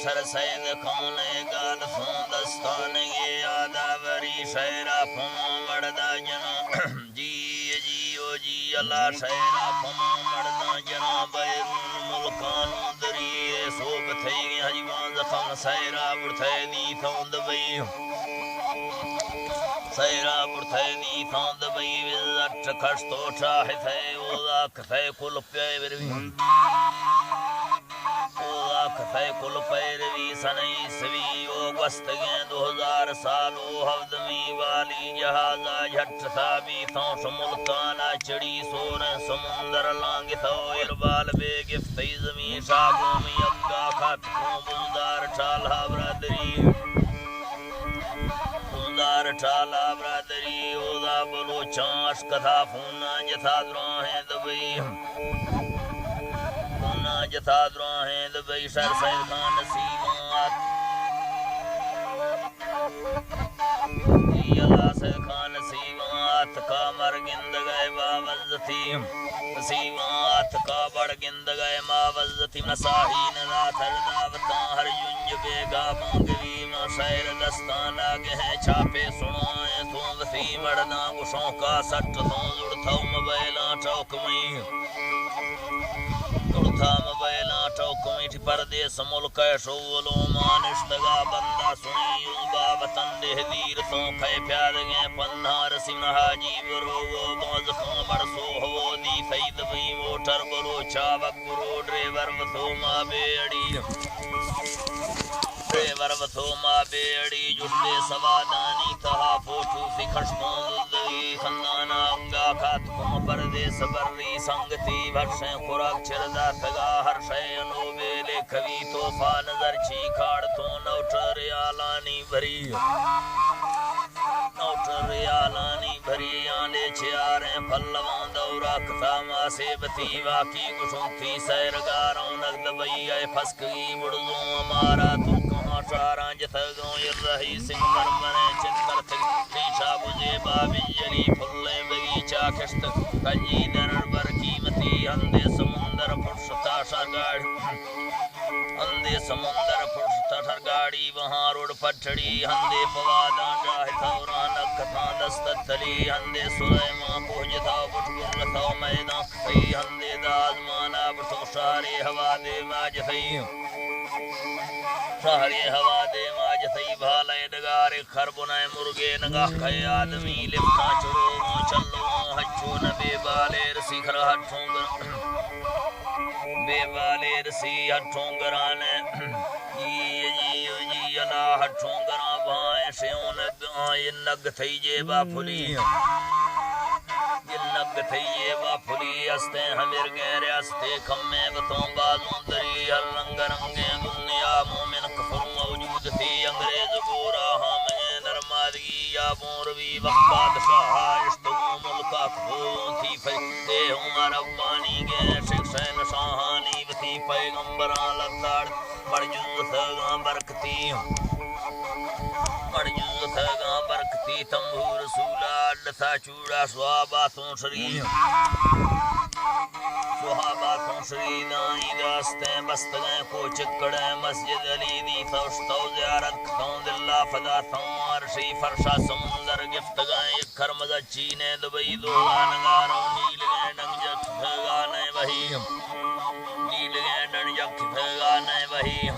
سر سید کھونے گال سون دستان یہ آداوری شیرہ پھمو مردہ جنا جی جیو جی اللہ شیرہ پھمو مردہ جنا بیرون ملکانو دریئے صوب تھئی گئے حجوان زخم سیرہ برتھے دی تھوند بئی سیرہ برتھے دی تھوند بئی وزت کھشتو چاہے تھے اوزا کھتے کل پیئے بروی کھتے کل پیروی سنئی سوی او گستگیں 2000 سالو حفظمی والی جہازہ جھٹ ثابی تھوں شملتانا چڑی سوریں سمندر لانگ تھو اربال بے گفتی زمین شاگومی ابگا خاتکوں بزدار چالہ برادری بزدار چالہ برادری اوزا بلوچان اشکتھا فونا جتھا دراہیں دبئی جتھا دراہیں دبئی شر سید خان نصیبات اللہ سید خان نصیبات کا مرگند گئے باوزتی نصیبات کا بڑگند گئے ماوزتی مساہین رات ہر دعوتاں ہر جنج بے گاباں گویم شیر دستان آگے ہیں چھاپے سنائیں تو وسیع مرداں گشوں کا سٹ تو زڑتھو مبیلاں چوک میں تھا مبیلاں ٹوکمیٹھ پردیس ملک شولو مانشتگا بندہ سنی عزبا وطن دہ دیر تو کھے پیاد گئے پنہار سن حاجی برو موز خان برسو ہو دی فید بھی موٹر برو چاوک برو ڈریور وثو ماں بیڑی ڈریور وثو ماں بیڑی جڑتے سوادانی تہا پوٹو فکھشتوں زدگی خندانا انگا کھاتکوں پردیس بری سنگتی بھرشیں خوراک چردہ تگا ہر شینو بیلے کبھی توفا نظر چھی کھاڑ تو نوٹر ریالانی بھری نوٹر ریالانی بھری آنے چھیاریں پھلوان دورا کتا ماسے بتی واقعی گشنتی سیرگاروں نگد بئی اے پھسکگی بڑزوں ہمارا تو کہاں چاراں جتھگوں یر رہی سنگ مرمریں چندر تک ریشا بجے بابی جلی پھلیں بگیچہ کشت کنجی درر بر قیمتی ہندے سمندر پھرشتا شرگاڑ ہندے سمندر پھرشتا شرگاڑی وہاں روڑ پٹڑی ہندے پواداں جاہ تھوران اکھتاں دستت تلی ہندے سلیمان پوجتا بٹگر رتھو میدان کھئی ہندے دازمانا برتو شہری ہوا دے ماجتھئی شہری ہوا دے ماجتھئی بھالے دگارے خربنائے مرگے نگاہ کھئی آدمی لپتا چڑو چلو ہچو نبے بالے رسی کھر ہٹھوں بے بالے رسی ہٹھوں گرانے جی اللہ ہٹھوں گران بھائیں شیون یہ نگ تھئی جے با پھلی یہ نگ تھئی جے با پھلی استے ہمیر گہرے استے کھمے بتوں بازوں دری ہر رنگ رنگیں دنیا مومن کفر موجود تھی انگریز گورا ہامیں نرمادگی یا موروی وقت بادشاہ اشتگو ملکہ کھولوں تھی فیدے عمر ابانی گئے شکشین شاہانی بتی پیغمبران لگتاڑ پڑجو سگاں برکتی پڑجو سگاں برکتی تمبو رسولہ لتا چوڑا صحاباتوں شریف صحاباتوں شریدائیں داستیں بستگیں کو چکڑیں مسجد علی دی توشتو زیارت کھتوں دلہ فدا تھوار شی فرشا سمندر گفتگائیں اکھر مزہ چینے دبئی دولا نگاروں نیل گئے ڈنگ جک بھگانے وہی نیل گئے ڈنگ جک بھگانے وہی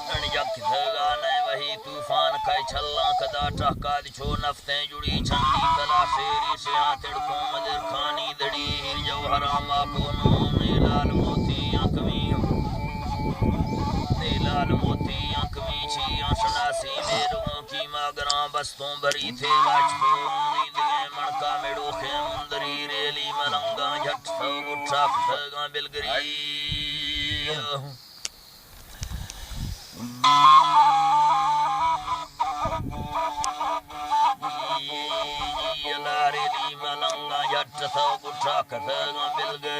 ڈنگ جک بھگانے وہی طوفان کھائی چھلاں کدا ٹہکا دی چھو نفتیں جڑی چھنی تلا شیری شیہاں تڑکوں مدر کھانی دڑی ہیر جوہرام آکونو نیلال موتی آنکمی نیلال موتی آنکمی چھی آنشناسی میروں کی ماگران بستوں بھری تھے واجپوں نیدگیں مڑکا میڑو خیمندری ریلی ملنگاں جھٹ سو گٹھا کھتگاں بلگری ریلی ملنگاں جھٹ سو گٹھا کھتگاں بلگری